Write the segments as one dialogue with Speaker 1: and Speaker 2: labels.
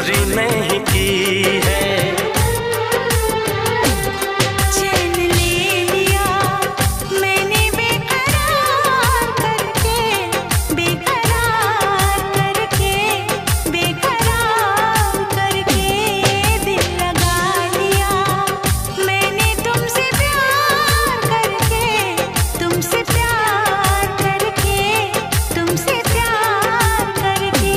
Speaker 1: चोरी नहीं की है।
Speaker 2: चैन ले लिया मैंने बेकरार करके, बेकरार करके, बेकरार करके। दिल लगा लिया मैंने तुमसे प्यार करके, तुमसे प्यार करके, तुमसे प्यार करके।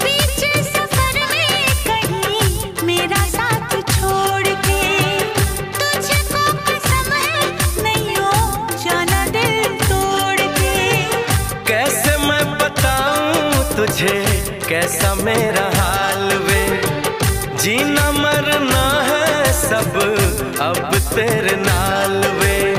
Speaker 2: बीच सफर में कहीं मेरा साथ छोड़ के, तुझको कसम है नहीं हो जाना दिल तोड़ के।
Speaker 1: कैसे मैं बताऊं तुझे कैसा मेरा हाल वे, जीना मरना है सब अब तेरे नाल वे।